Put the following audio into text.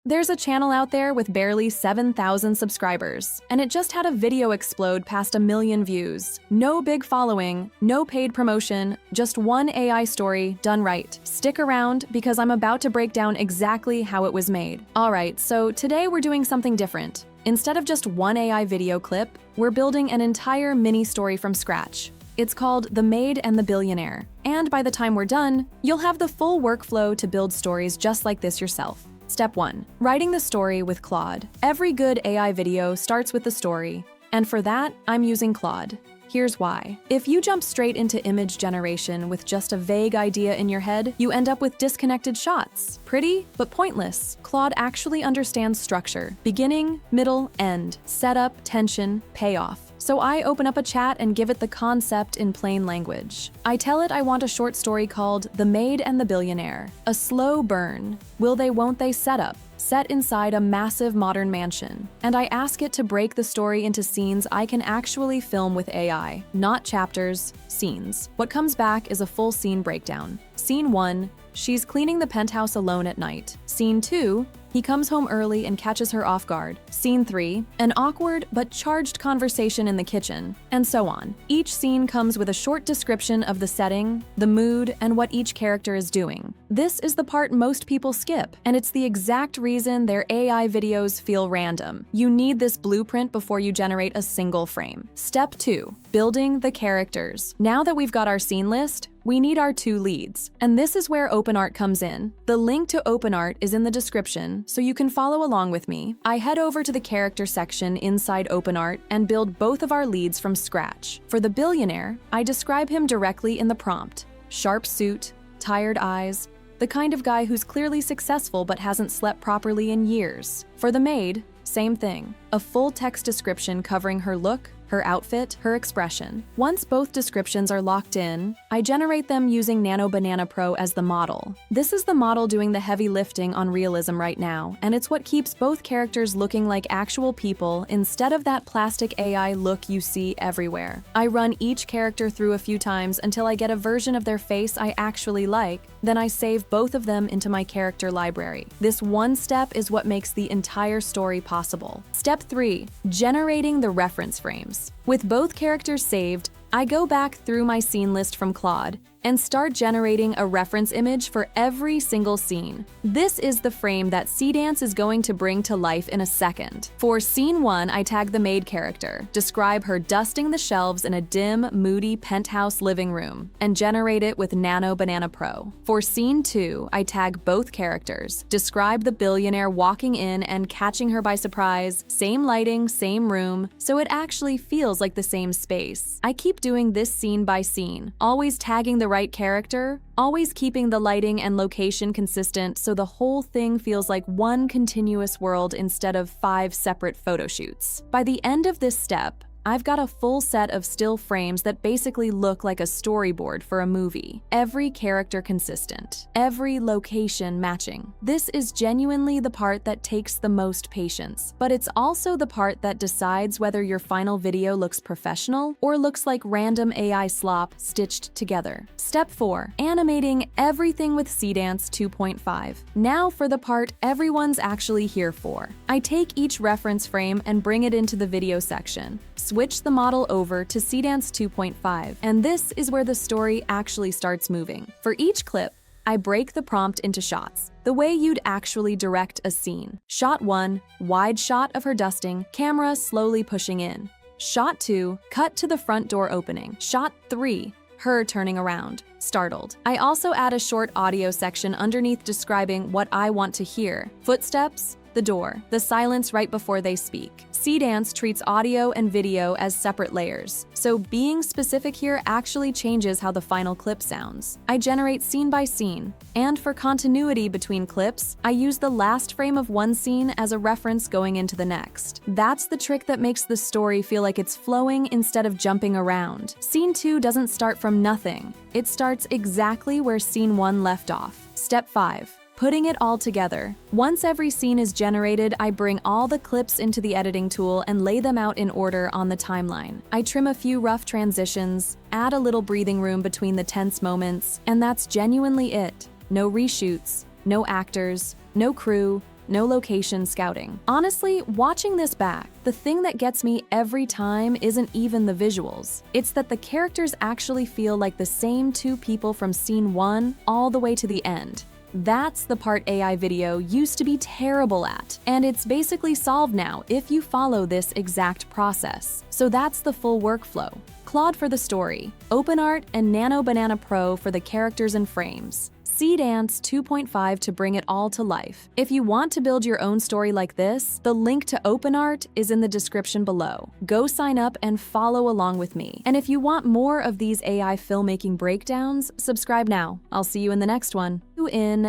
There's a channel out there with barely 7,000 subscribers, and it just had a video explode past 1 million views. No big following, no paid promotion, just one AI story done right. Stick around because I'm about to break down exactly how it was made. Alright, so today we're doing something different. Instead of just one AI video clip, we're building an entire mini-story from scratch. It's called The Maid and the Billionaire, and by the time we're done, you'll have the full workflow to build stories just like this yourself. Step 1. Writing the story with Claude. Every good AI video starts with the story, and for that, I'm using Claude. Here's why. If you jump straight into image generation with just a vague idea in your head, you end up with disconnected shots. Pretty, but pointless. Claude actually understands structure. Beginning, middle, end. Setup, tension, payoff. So I open up a chat and give it the concept in plain language. I tell it I want a short story called The Maid and the Billionaire. A slow burn. Will they, won't they setup. Set inside a massive modern mansion, and I ask it to break the story into scenes I can actually film with AI, not chapters, scenes. What comes back is a full scene breakdown. Scene 1, she's cleaning the penthouse alone at night. Scene 2, he comes home early and catches her off guard. Scene 3, an awkward but charged conversation in the kitchen, and so on. Each scene comes with a short description of the setting, the mood, and what each character is doing. This is the part most people skip, and it's the exact reason their AI videos feel random. You need this blueprint before you generate a single frame. Step 2. Building the characters. Now that we've got our scene list, we need our 2 leads, and this is where OpenArt comes in. The link to OpenArt is in the description, so you can follow along with me. I head over to the character section inside OpenArt and build both of our leads from scratch. For the billionaire, I describe him directly in the prompt. Sharp suit, tired eyes, the kind of guy who's clearly successful but hasn't slept properly in years. For the maid, same thing. A full text description covering her look, her outfit, her expression. Once both descriptions are locked in, I generate them using Nano Banana Pro as the model. This is the model doing the heavy lifting on realism right now, and it's what keeps both characters looking like actual people instead of that plastic AI look you see everywhere. I run each character through a few times until I get a version of their face I actually like, then I save both of them into my character library. This one step is what makes the entire story possible. Step 3. Generating the reference frames. With both characters saved, I go back through my scene list from Claude and start generating a reference image for every single scene. This is the frame that Seedance is going to bring to life in a second. For scene 1, I tag the maid character, describe her dusting the shelves in a dim, moody penthouse living room, and generate it with Nano Banana Pro. For scene 2, I tag both characters, describe the billionaire walking in and catching her by surprise, same lighting, same room, so it actually feels like the same space. I keep doing this scene by scene, always tagging the right character, always keeping the lighting and location consistent so the whole thing feels like one continuous world instead of 5 separate photo shoots. By the end of this step, I've got a full set of still frames that basically look like a storyboard for a movie. Every character consistent, every location matching. This is genuinely the part that takes the most patience, but it's also the part that decides whether your final video looks professional or looks like random AI slop stitched together. Step 4. Animating everything with Seedance 2.5. Now for the part everyone's actually here for. I take each reference frame and bring it into the video section. Switch the model over to Seedance 2.5, and this is where the story actually starts moving. For each clip, I break the prompt into shots, the way you'd actually direct a scene. Shot 1, wide shot of her dusting, camera slowly pushing in. Shot 2, cut to the front door opening. Shot 3, her turning around, startled. I also add a short audio section underneath describing what I want to hear. Footsteps, the door, the silence right before they speak. Seedance treats audio and video as separate layers, so being specific here actually changes how the final clip sounds. I generate scene by scene, and for continuity between clips, I use the last frame of one scene as a reference going into the next. That's the trick that makes the story feel like it's flowing instead of jumping around. Scene 2 doesn't start from nothing. It starts exactly where scene 1 left off. Step 5. Putting it all together. Once every scene is generated, I bring all the clips into the editing tool and lay them out in order on the timeline. I trim a few rough transitions, add a little breathing room between the tense moments, and that's genuinely it. No reshoots, no actors, no crew, no location scouting. Honestly, watching this back, the thing that gets me every time isn't even the visuals. It's that the characters actually feel like the same two people from scene 1 all the way to the end. That's the part AI video used to be terrible at, and it's basically solved now if you follow this exact process. So that's the full workflow. Claude for the story, OpenArt and Nano Banana Pro for the characters and frames, Seedance 2.5 to bring it all to life. If you want to build your own story like this, the link to OpenArt is in the description below. Go sign up and follow along with me. And if you want more of these AI filmmaking breakdowns, subscribe now. I'll see you in the next one. In